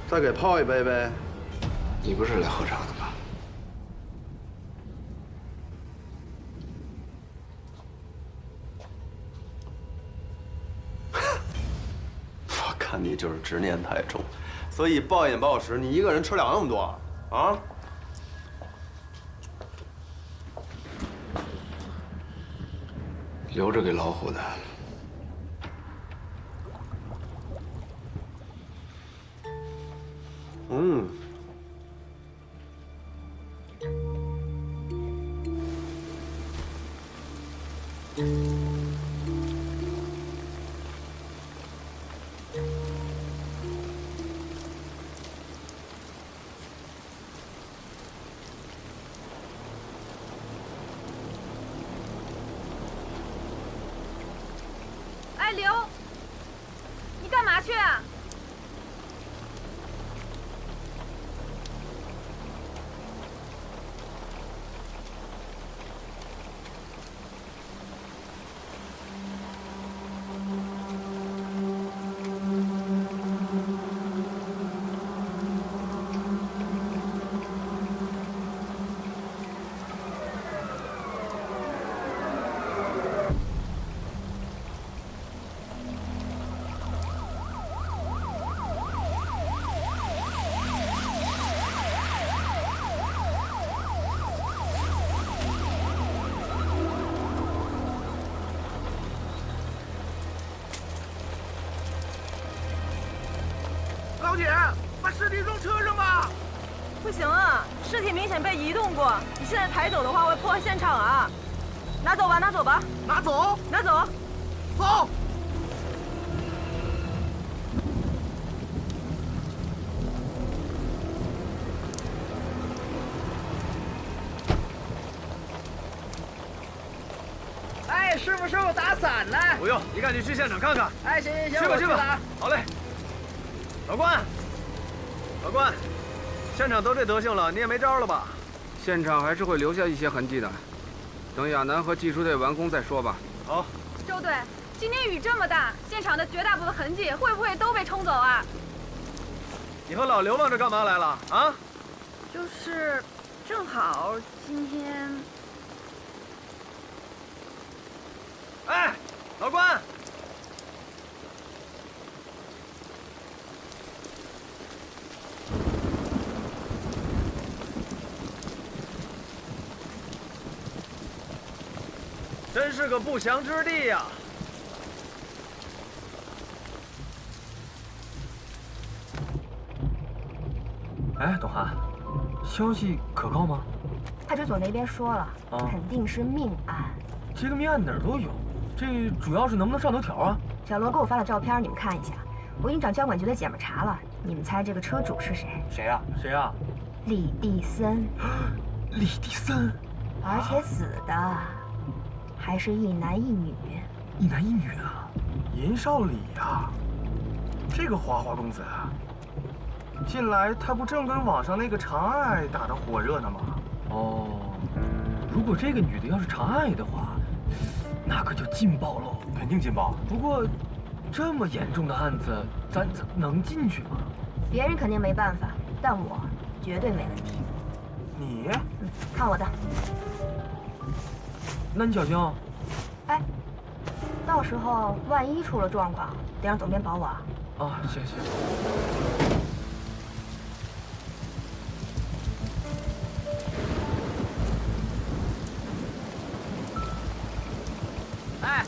再给泡一杯呗。你不是来喝茶的吗？ 看你就是执念太重，所以暴饮暴食，你一个人吃了那么多啊？留着给老虎的。嗯。哎，刘，你干嘛去啊？高姐，把尸体装车上吧。不行啊，尸体明显被移动过，你现在抬走的话会破坏现场啊。吧。拿走，拿走，走。哎，师傅打伞呢？不用，你赶紧去现场看看。哎，行，去吧。好嘞。老关，现场都这德行了，你也没招了吧？现场还是会留下一些痕迹的，等亚楠和技术队完工再说吧。好。周队，今天雨这么大，现场的绝大部分痕迹会不会都被冲走啊？你和老刘往这干嘛来了啊？就是正好今天。哎，老关。真是个不祥之地呀！哎，董涵，消息可靠吗？派出所那边说了，肯定是命案。这个命案哪儿都有，这主要是能不能上头条啊？小罗给我发了照片，你们看一下。我已经找交管局的姐们查了，你们猜这个车主是谁？谁呀？谁呀？李地森。李地森，而且死的还是一男一女。一男一女啊？银少李呀，这个花花公子啊，近来他不正跟网上那个长爱打得火热呢吗？哦，如果这个女的要是长爱的话，那可就劲爆喽，肯定劲爆。不过，这么严重的案子，咱能进去吗？别人肯定没办法，但我绝对没问题。你？看我的。那你小心哦。哎，到时候万一出了状况，得让总编保我啊。啊，行。哎，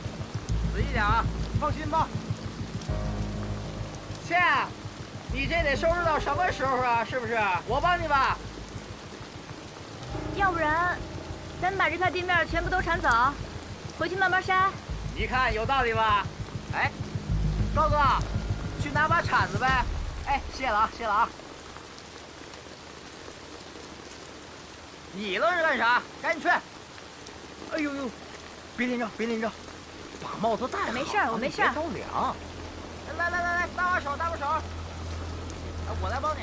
仔细点啊，放心吧。切，你这得收拾到什么时候啊？是不是？我帮你吧。要不然，咱们把这块地面全部都铲走，回去慢慢筛。你看有道理吧？哎，高哥，去拿把铲子呗。哎，谢了啊。你愣是干啥？赶紧去！哎呦，别淋着，把帽子戴好。没事，我没事。别着凉。来，搭把手。我来帮你。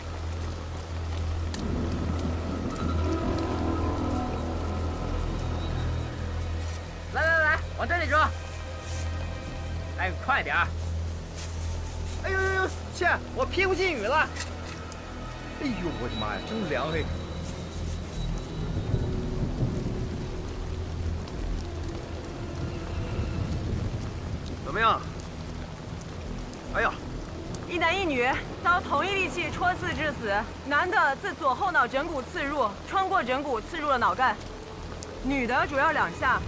来，往这里折。哎，快点！哎呦，切，我屁股进雨了。哎呦，我的妈呀，真凉嘿！怎么样？哎呀！一男一女遭同一利器戳刺致死，男的自左后脑枕骨刺入，穿过枕骨刺入了脑干；女的主要2下，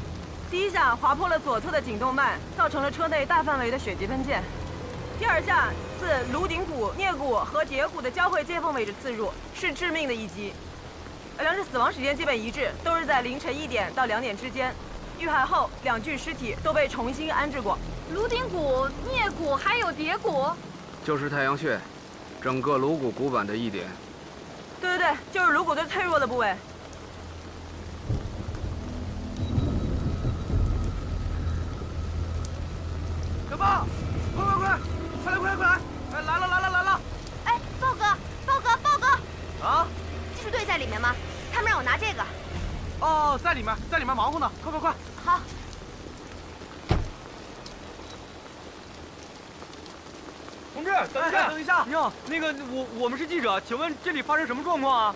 第1下划破了左侧的颈动脉，造成了车内大范围的血迹喷溅；第2下自颅顶骨、颞骨和蝶骨的交汇接缝位置刺入，是致命的一击。2者死亡时间基本一致，都是在凌晨1点到2点之间。遇害后，2具尸体都被重新安置过。颅顶骨、颞骨还有蝶骨。就是太阳穴，整个颅骨骨板的一点。对，就是颅骨最脆弱的部位。小豹，快来！哎，来了！哎，豹哥！啊？技术队在里面吗？他们让我拿这个。哦，在里面忙活呢，快！好。同志，等一下！你好，那个我们是记者，请问这里发生什么状况啊？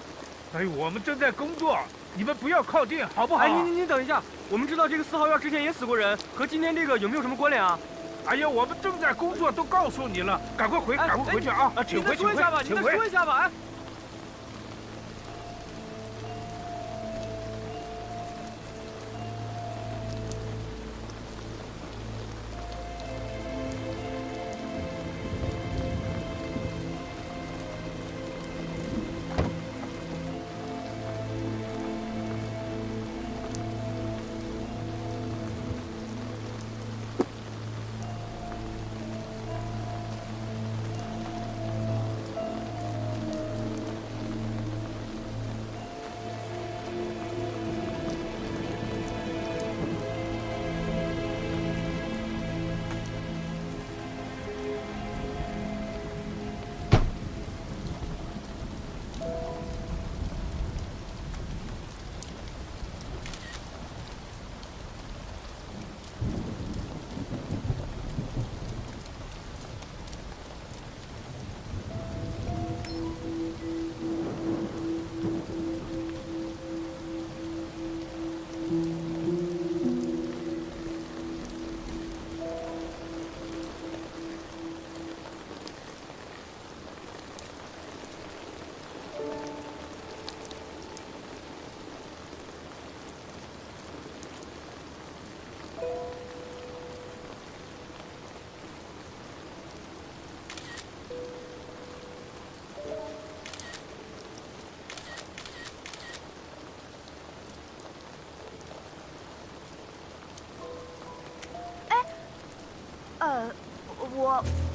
哎，我们正在工作，你们不要靠近，好不好？哎，您等一下，我们知道这个4号院之前也死过人，和今天这个有没有什么关联啊？哎呀，我们正在工作，都告诉你了，赶快回去啊！请回。您再说一下吧，哎。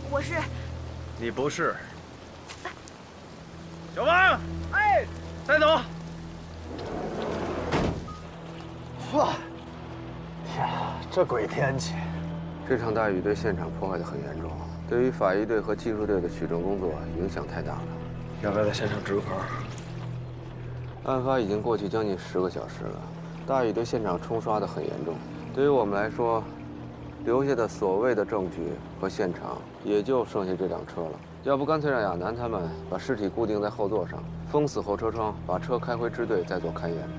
我是。你不是。小王，哎，带走。哇！天啊，这鬼天气！这场大雨对现场破坏得很严重，对于法医队和技术队的取证工作影响太大了。要不要在现场值个班？案发已经过去将近10个小时了，大雨对现场冲刷得很严重。对于我们来说，留下的所谓的证据和现场也就剩下这辆车了。要不干脆让亚楠他们把尸体固定在后座上，封死后车窗，把车开回支队再做勘验。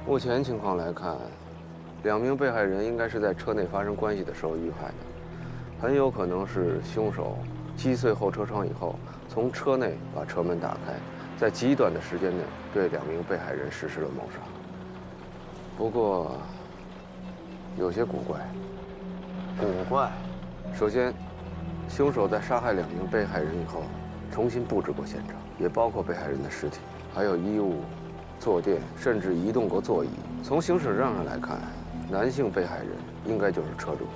目前情况来看，2名被害人应该是在车内发生关系的时候遇害的，很有可能是凶手击碎后车窗以后，从车内把车门打开，在极短的时间内对2名被害人实施了谋杀。不过，有些古怪。古怪。首先，凶手在杀害2名被害人以后，重新布置过现场，也包括被害人的尸体，还有衣物、坐垫，甚至移动过座椅。从行驶证上来看，男性被害人应该就是车主，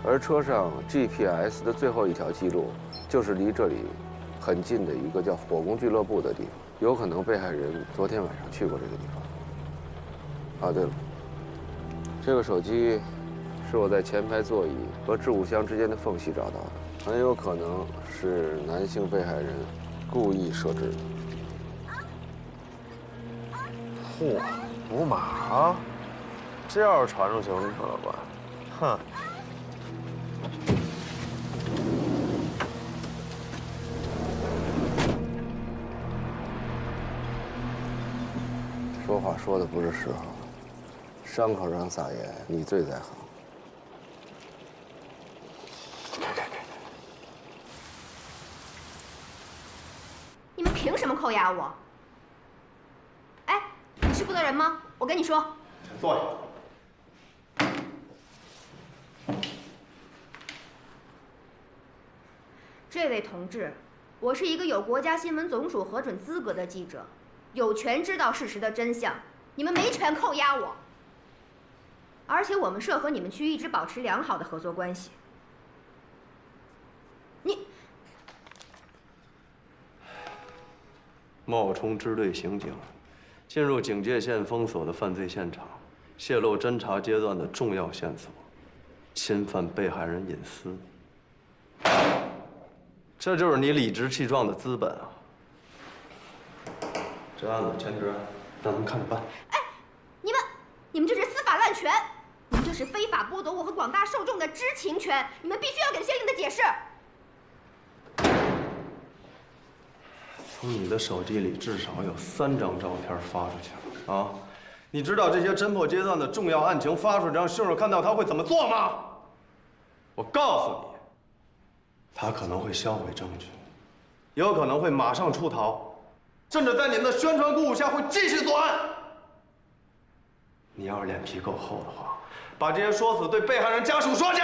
而车上 GPS 的最后一条记录，就是离这里很近的一个叫火宫俱乐部的地方，有可能被害人昨天晚上去过这个地方。啊，对了，这个手机是我在前排座椅和置物箱之间的缝隙找到的，很有可能是男性被害人故意设置的。嚯，五马，这要是传出去可了吧？哼！说话说的不是时候，伤口上撒盐，你最在行。你们凭什么扣押我？哎，你是负责人吗？我跟你说，请坐下。这位同志，我是一个有国家新闻总署核准资格的记者，有权知道事实的真相。你们没权扣押我。而且我们社和你们区一直保持良好的合作关系。冒充支队刑警，进入警戒线封锁的犯罪现场，泄露侦查阶段的重要线索，侵犯被害人隐私。这就是你理直气壮的资本啊！这案子前职，让咱们看着办。哎，你们这是司法滥权，你们这是非法剥夺我和广大受众的知情权，你们必须要给相应的解释。从你的手机里至少有3张照片发出去了啊！你知道这些侦破阶段的重要案情发出去，让凶手看到他会怎么做吗？我告诉你，他可能会销毁证据，也有可能会马上出逃，甚至在你们的宣传鼓舞下会继续作案。你要是脸皮够厚的话，把这些说辞对被害人家属说去。